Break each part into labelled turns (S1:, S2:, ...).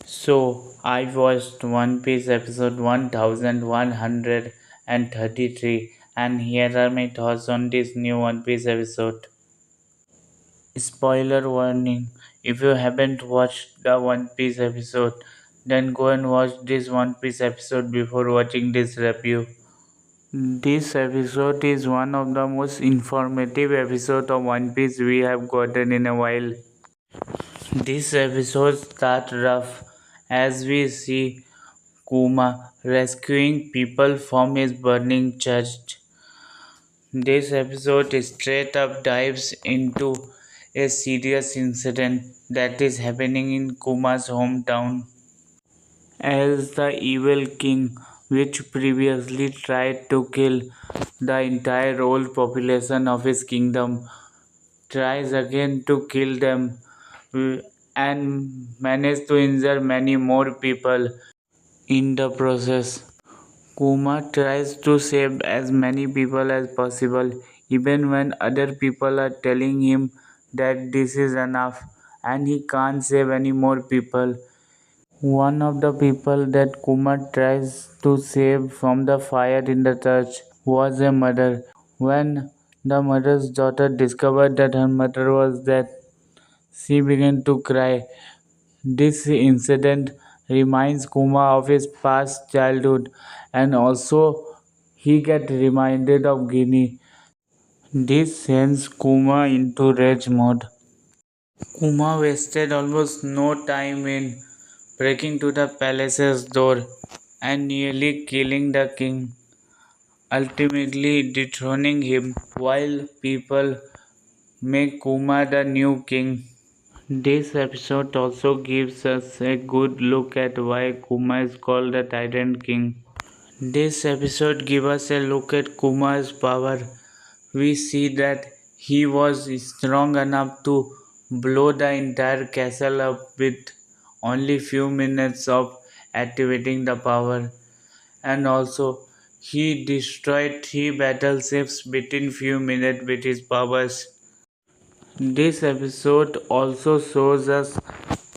S1: So I watched One Piece episode 1133 and here are my thoughts on this new One Piece episode. Spoiler warning, if you haven't watched the One Piece episode, then go and watch this One Piece episode before watching this review. This episode is one of the most informative episodes of One Piece we have gotten in a while. This episode starts rough as we see Kuma rescuing people from his burning church. This episode straight up dives into a serious incident that is happening in Kuma's hometown. As the evil king, which previously tried to kill the entire old population of his kingdom, tries again to kill them and manages to injure many more people in the process. Kuma tries to save as many people as possible, even when other people are telling him that this is enough and he can't save any more people. One of the people that Kuma tries to save from the fire in the church was a mother. When the mother's daughter discovered that her mother was dead, she began to cry. This incident reminds Kuma of his past childhood and also he gets reminded of Guinea. This sends Kuma into rage mode. Kuma wasted almost no time in breaking to the palace's door and nearly killing the king, ultimately dethroning him while people make Kuma the new king. This episode also gives us a good look at why Kuma is called the Tyrant King. This episode gives us a look at Kuma's power. We see that he was strong enough to blow the entire castle up with only few minutes of activating the power, and also he destroyed 3 battleships within few minutes with his powers. This episode also shows us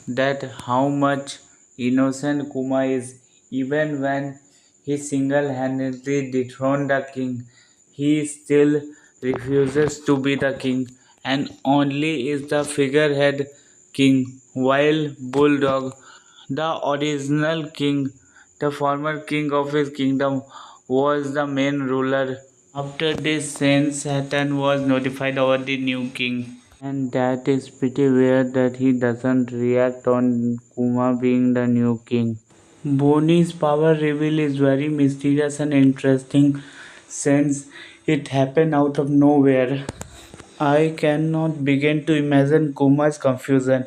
S1: that how much innocent Kuma is. Even when he single-handedly dethroned the king, he still refuses to be the king and only is the figurehead king, while Bulldog, the original king, the former king of his kingdom, was the main ruler. After this, Saint Satan was notified about the new king. And that is pretty weird that he doesn't react on Kuma being the new king. Bonnie's power reveal is very mysterious and interesting since it happened out of nowhere. I cannot begin to imagine Kuma's confusion.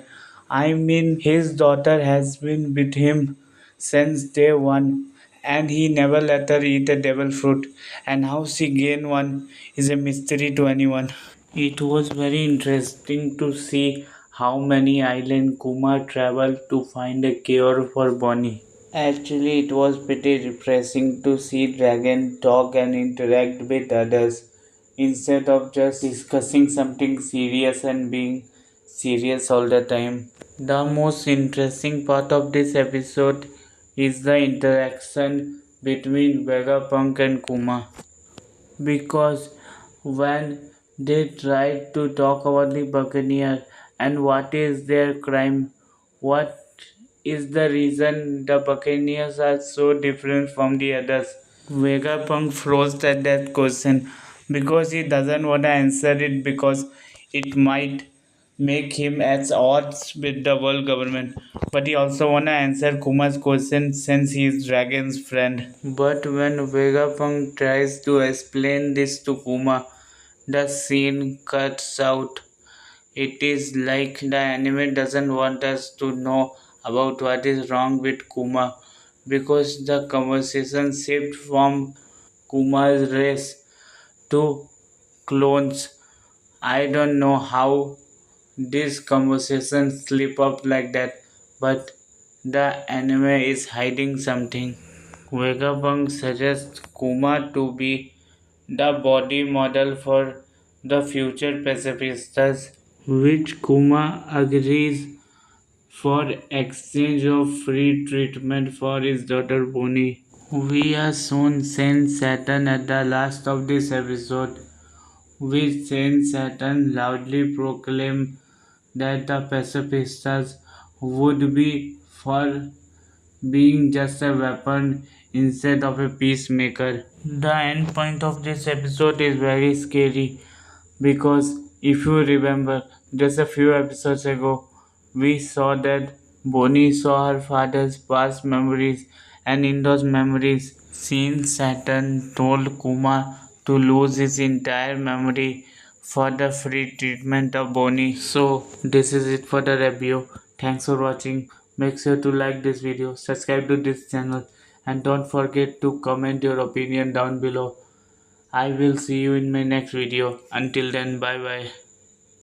S1: I mean, his daughter has been with him since day one, and he never let her eat a devil fruit. And how she gained one is a mystery to anyone. It was very interesting to see how many islands Kuma traveled to find a cure for Bonnie. Actually, it was pretty refreshing to see Dragon talk and interact with others instead of just discussing something serious and being serious all the time. The most interesting part of this episode is the interaction between Vegapunk and Kuma, because when they tried to talk about the Buccaneer and what is their crime, what is the reason the Buccaneers are so different from the others. Vegapunk froze at that question because he doesn't want to answer it because it might make him at odds with the world government. But he also want to answer Kuma's question since he is Dragon's friend. But when Vegapunk tries to explain this to Kuma, the scene cuts out. It is like the anime doesn't want us to know about what is wrong with Kuma because the conversation shifted from Kuma's race to clones. I don't know how this conversation slip up like that, but the anime is hiding something. Vegapunk suggests Kuma to be the body model for the future pacifistas, which Kuma agrees for exchange of free treatment for his daughter Bonnie. We are soon Saint Saturn at the last of this episode, which Saint Saturn loudly proclaimed that the pacifistas would be for being just a weapon instead of a peacemaker. The end point of this episode is very scary because if you remember, just a few episodes ago, we saw that Bonnie saw her father's past memories, and in those memories, Saint Saturn told Kuma to lose his entire memory for the free treatment of Bonnie. So, this is it for the review. Thanks for watching. Make sure to like this video, subscribe to this channel, and don't forget to comment your opinion down below. I will see you in my next video. Until then, bye bye.